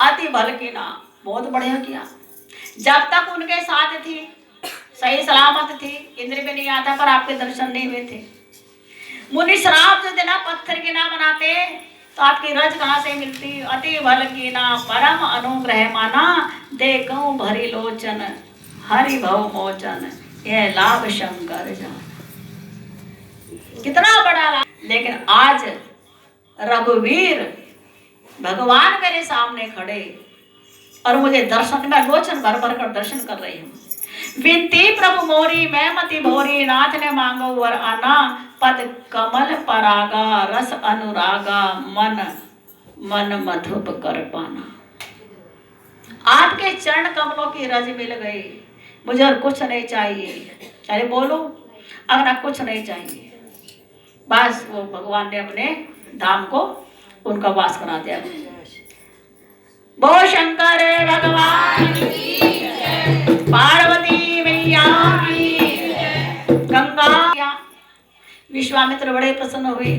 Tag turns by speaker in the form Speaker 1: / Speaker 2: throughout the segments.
Speaker 1: अति बल की ना, बहुत बढ़िया किया। जब तक उनके साथ थी, सही सलामत थी, इंद्र भी नहीं आता, पर आपके दर्शन नहीं हुए थे। मुनि श्राप जो देना पत्थर की ना बनाते तो आपकी रज कहाँ से मिलती। अति बल की ना परम अनुग्रह माना, देखूं भरी लोचन हरि भव मोचन, यह लाभ शंकर जान। कितना बड़ा लाभ। लेकिन आज रघुवीर भगवान मेरे सामने खड़े और मुझे दर्शन में लोचन भर भर कर दर्शन कर रही हूँ। विनती प्रभु मोरी मैं मति भोरी, नाथ ने मांगो वर आना, पद कमल परागा रस अनुरागा, मन मन मधुप कर पाना। आपके चरण कमलों की रज मिल गई, मुझे और कुछ नहीं चाहिए। चाहे बोलो अगर कुछ नहीं चाहिए, बस वो भगवान ने अपने धाम को उनका वास करा दिया। बोल शंकर भगवान की जय, पार्वती मैया की जय। गंगा विश्वामित्र बड़े प्रसन्न हुए,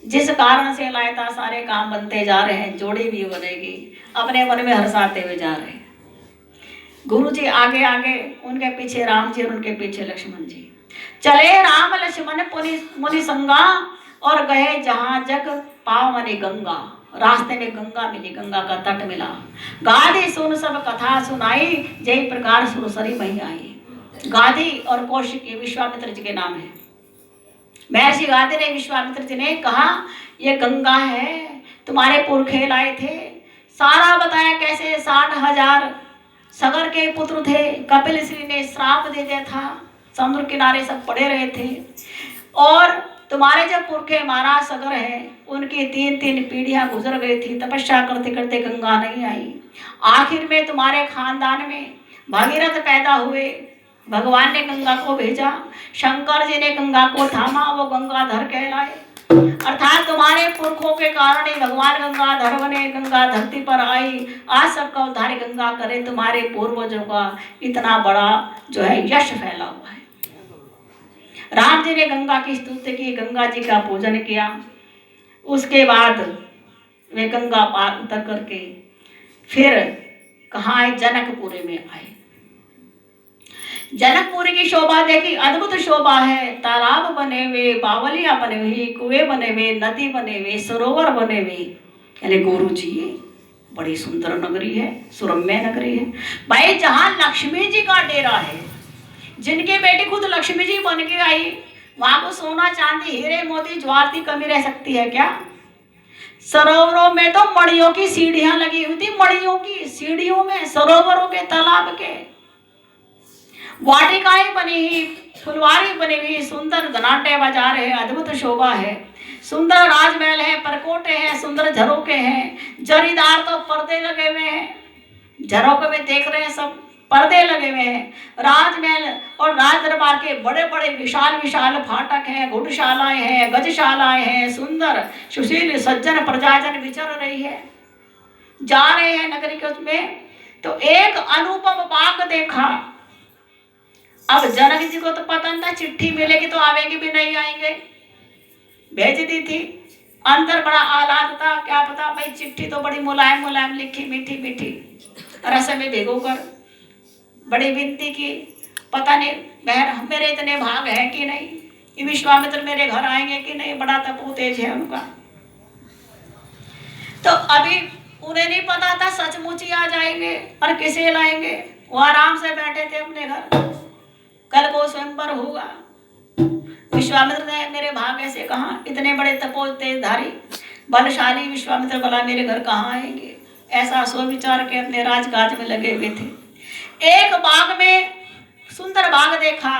Speaker 1: जिस कारण से लाया था सारे काम बनते जा रहे हैं, जोड़ी भी बनेगी, अपने मन में हर्षाते हुए जा रहे हैं। गुरु जी आगे आगे, उनके पीछे राम जी और उनके पीछे लक्ष्मण जी चले। राम लक्ष्मण मुनि संगा, और गए जहां जग पावनी गंगा। रास्ते में गंगा मिली, गंगा का तट मिला। गादी सुन सब कथा सुनाई, जय प्रकार सुरसरी मही आई। गादी और कौशिक विश्वामित्र जी के नाम है। महर्षि गादी ने विश्वामित्र जी ने कहा, ये गंगा है, तुम्हारे पुरखे लाए थे। सारा बताया कैसे 60,000 सगर के पुत्र थे। कपिल श्री ने श्राप दे दिया था, समुद्र किनारे सब पड़े रहे थे। और तुम्हारे जो पुरखे महाराज सगर है, उनकी 3-3 पीढ़ियां गुजर गई थी, तपस्या करते करते गंगा नहीं आई। आखिर में तुम्हारे खानदान में भगीरथ पैदा हुए, भगवान ने गंगा को भेजा, शंकर जी ने गंगा को थामा, वो गंगाधर कहलाए। अर्थात तुम्हारे पुरखों के कारण ही भगवान गंगाधर बने, गंगा धरती पर आई। आज सबका उद्धार गंगा करे, तुम्हारे पूर्वजों का इतना बड़ा जो है यश फैला हुआ है। राम जी ने गंगा की स्तुति की, गंगा जी का पूजन किया। उसके बाद वे गंगा पार उतर करके फिर कहाँ आए, जनकपुरी में आए। जनकपुरी की शोभा देखी, अद्भुत शोभा है। तालाब बने हुए, बावलियां बने हुई, कुएं बने हुए, नदी बने हुए, सरोवर बने हुए। यानी गुरु जी बड़ी सुंदर नगरी है, सुरम्य नगरी है भाई। जहां लक्ष्मी जी का डेरा है, जिनके बेटी खुद लक्ष्मी जी बन के आई, वहां को सोना चांदी हीरे मोती ज्वार की कमी रह सकती है क्या? सरोवरों में तो मड़ियों की सीढ़ियां लगी हुई थी, मड़ियों की सीढ़ियों में, सरोवरों के, तालाब के, वाटिकाएं बनी हुई, फुलवारी बनी हुई, सुंदर घनाटे बजा रहे, अद्भुत शोभा है। सुंदर राजमहल है, परकोटे हैं, सुंदर झरोके हैं, जरीदार तो पर्दे लगे हुए हैं। झरोके में देख रहे हैं सब पर्दे लगे हुए हैं। राजमहल और राज दरबार के बड़े बड़े विशाल विशाल फाटक हैं, घुड़शालाएं हैं, गजशालाएं हैं। सुंदर सुशील सज्जन प्रजाजन विचर रही है, जा रहे हैं नगरी के उसमें। तो एक अनुपम बाग देखा। अब जनक जी को तो पता नहीं था चिट्ठी मिलेगी तो आवेगी भी नहीं आएंगे, भेज दी थी। अंदर बड़ा आह्लाद था, क्या पता भाई चिट्ठी तो बड़ी मुलायम मुलायम लिखी, मीठी मीठी, रस में भिगो कर बड़ी विनती की, पता नहीं मेरे इतने भाग है कि नहीं, ये विश्वामित्र मेरे घर आएंगे कि नहीं, बड़ा तपो तेज है उनका। तो अभी उन्हें नहीं पता था सचमुच ही आ जाएंगे और किसे लाएंगे। वो आराम से बैठे थे अपने घर, कल को स्वयंवर होगा। विश्वामित्र ने मेरे भाग्य से कहा, इतने बड़े तपो तेजधारी बलशाली विश्वामित्र भला मेरे घर कहाँ आएंगे, ऐसा सो विचार के अपने राजकाज में लगे हुए थे। एक बाग में सुंदर बाग देखा।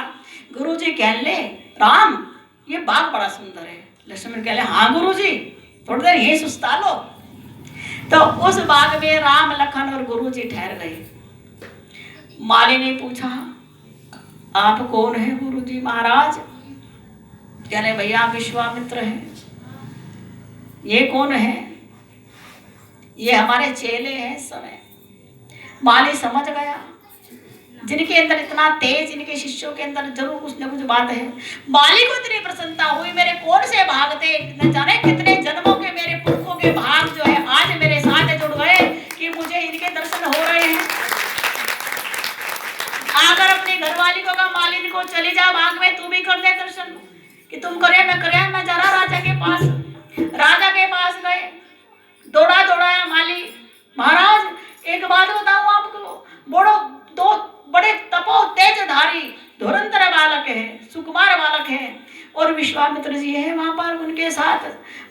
Speaker 1: गुरुजी कहने, राम ये बाग बड़ा सुंदर है। लक्ष्मण कहले, हाँ गुरुजी थोड़ी देर यही सुस्ता लो। तो उस बाग में राम लखन और गुरुजी ठहर गए। माली ने पूछा, आप कौन है गुरुजी महाराज? कहले, भैया विश्वामित्र हैं। ये कौन है? ये हमारे चेले हैं इस समय। माली समझ गया, जिनके अंदर इतना तेज, इनके शिष्यों के अंदर जरूर कुछ न कुछ बात है। माली को इतनी प्रसन्नता हुई, मेरे कौन से भाग थे, न जाने कितने जन्मों के मेरे पुरखों के भाग जो है आज मेरे साथ जुड़ गए। मालिनी को चली जा भाग में, तू भी कर दे दर्शन कि तुम करे मैं करे। मैं जरा राजा के पास गए, दौड़ा दौड़ाया माली। महाराज एक बात बताऊं आपको, दो बड़े तपो तेजधारी धुरंधर बालक है, सुकुमार बालक है, और विश्वामित्र जी है वहां पर उनके साथ।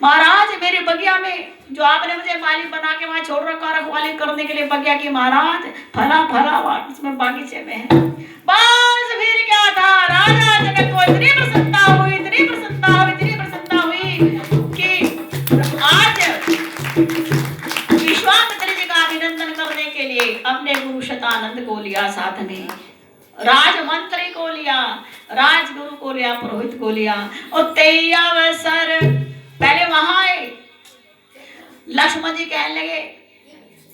Speaker 1: महाराज मेरी बगिया में जो आपने मुझे माली बना के वहां छोड़ रखा, रखवाली करने के लिए बगिया की, महाराज फला उसमें बागीचे में है। बस फिर क्या था, राजा जनक को इतनी प्रसन्नता हुई कि आज विश्वामित्र जी का अभिनंदन करने के लिए अपने गुरु शतानंद को लिया, साथ में राजमंत्री को लिया, राजगुरु को लिया, पुरोहित को लिया। और तेई अवसर पहले वहां आए, लक्ष्मण जी कहने लगे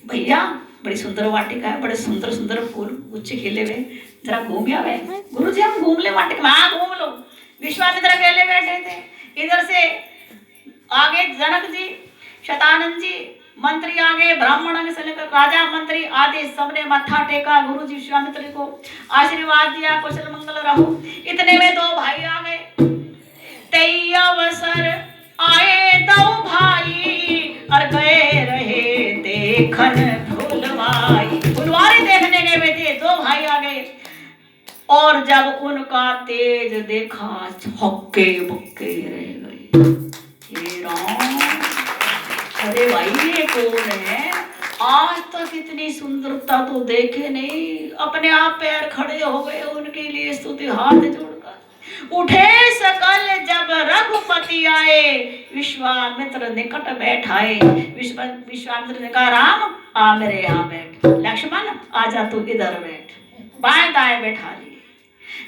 Speaker 1: भैया बड़ी सुंदर वाटिका है, बड़े सुंदर सुंदर फूल गुच्छे खिले हुए, जरा घूम आवे। गुरु जी हम घूम ले वाटिका में। हाँ घूम लो। विश्वामित्र अकेले बैठे थे। इधर से आगे जनक जी, शतानंद जी, मंत्री आगे, ब्राह्मण से लेकर राजा मंत्री आदि सबने मत्था टेका, गुरु जी विश्वामित्र को आशीर्वाद दिया, कुशल मंगल रहो। इतने में दो भाई आ गए। तेई अवसर आए दो भाई, और गए रहे देखन फुलवाई। फुलवारी देखने गए हुए थे, दो भाई आ गए, और जब उनका तेज देखा हक्के बक्के रह गए। हे राम, अरे भाई ये कौन है, आज तक इतनी सुंदरता तो देखे नहीं। अपने आप पैर खड़े हो गए, उनके लिए स्तुति हाथ जोड़कर। उठे सकल जब रघुपति आए, विश्वामित्र निकट बैठाए। विश्वामित्र ने कहा राम आ मेरे यहाँ बैठ, लक्ष्मण आजा तू इधर बैठ, बाएं दाएं बैठा लिए।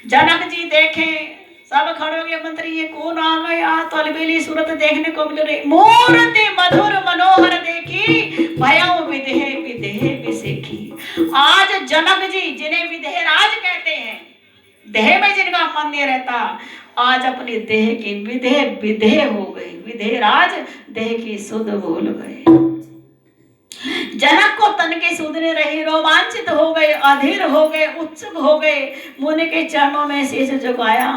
Speaker 1: जनक जी देखे, सब खड़े हो गए। मंत्री ये कौन आ गया, तो अलबेली सूरत देखने को मिल रही। मूर्ति मधुर मनोहर देखी, भयउ विदेह विदेह विसेखी। आज जनक जी जिन्हें विदेह राज कहते हैं, देह में जिनका मन नहीं रहता, आज अपनी देह की विदेह विदेह हो गई। विदेह राज देह की सुध भूल गए। जनक को तन के सुधने रही, रोमांचित हो गए, अधीर हो गए, उत्सुक हो गए। मुनि के चरणों में शीश झुकाया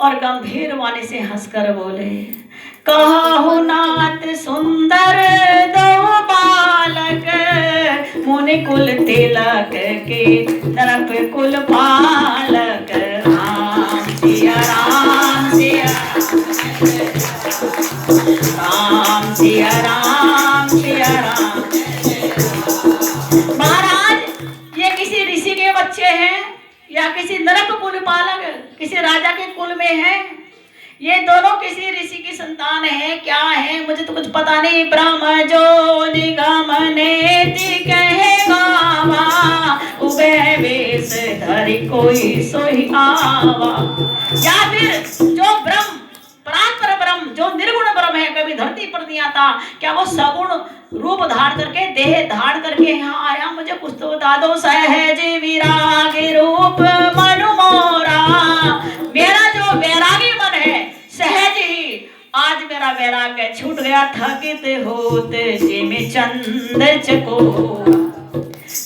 Speaker 1: और गंभीर वाणी से हंसकर बोले, कहु नाथ सुंदर दो बालक, मुनि कुल तिलक के नरप कुल पालक। राम सिया राम सिया राम सिया राम सिया राम। महाराज ये किसी ऋषि के बच्चे हैं या किसी नरक कुल पालक, किसी राजा के कुल में है? ये दोनों किसी ऋषि की संतान है, क्या है मुझे तो कुछ पता नहीं। ब्रह्म जो निगम नेति कहेगा, उबे वेश धरि कोई सोई आवा। या फिर जो ब्रह्म परात्पर ब्रह्म, जो निर्गुण ब्रह्म है, कभी धरती पर नहीं आता, क्या वो सगुण रूप धारण करके, देह धारण करके यहाँ आया? मुझे कुछ तो बता दो। सहज विरागी रूप मनु मोरा, मेरा जो वैरागी मन है सहज ही आज मेरा वैराग्य छूट गया। थकित होते जिमे चंद चकोर,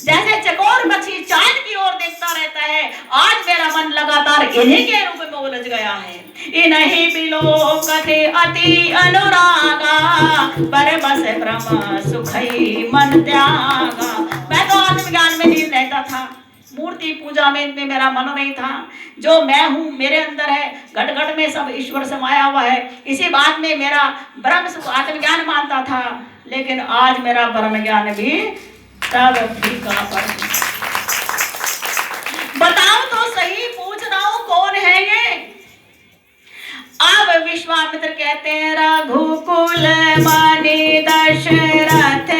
Speaker 1: जैसे चकोर मछली चांद की ओर देखता रहता है, आज मेरा मन लगातार इन्हीं के रूप में उलझ गया है। इन्हीं बिलोकते अति अनुरागा, पर बस ब्रह्म सुखई मन त्यागा। मैं तो आत्मज्ञान में लीन रहता था, मूर्ति पूजा में मेरा मन नहीं था। जो मैं हूँ मेरे अंदर है, घट घट में सब ईश्वर समाया हुआ है। इसी बात में मेरा ब्रह्म सुख आत्मज्ञान मानता था, लेकिन आज मेरा ब्रह्म ज्ञान भी सब फीका पड़ गया। बताओ तो सही, पूछ रहा हूं कौन है ये? अब विश्वामित्र कहते हैं रघुकुल मणि दशरथ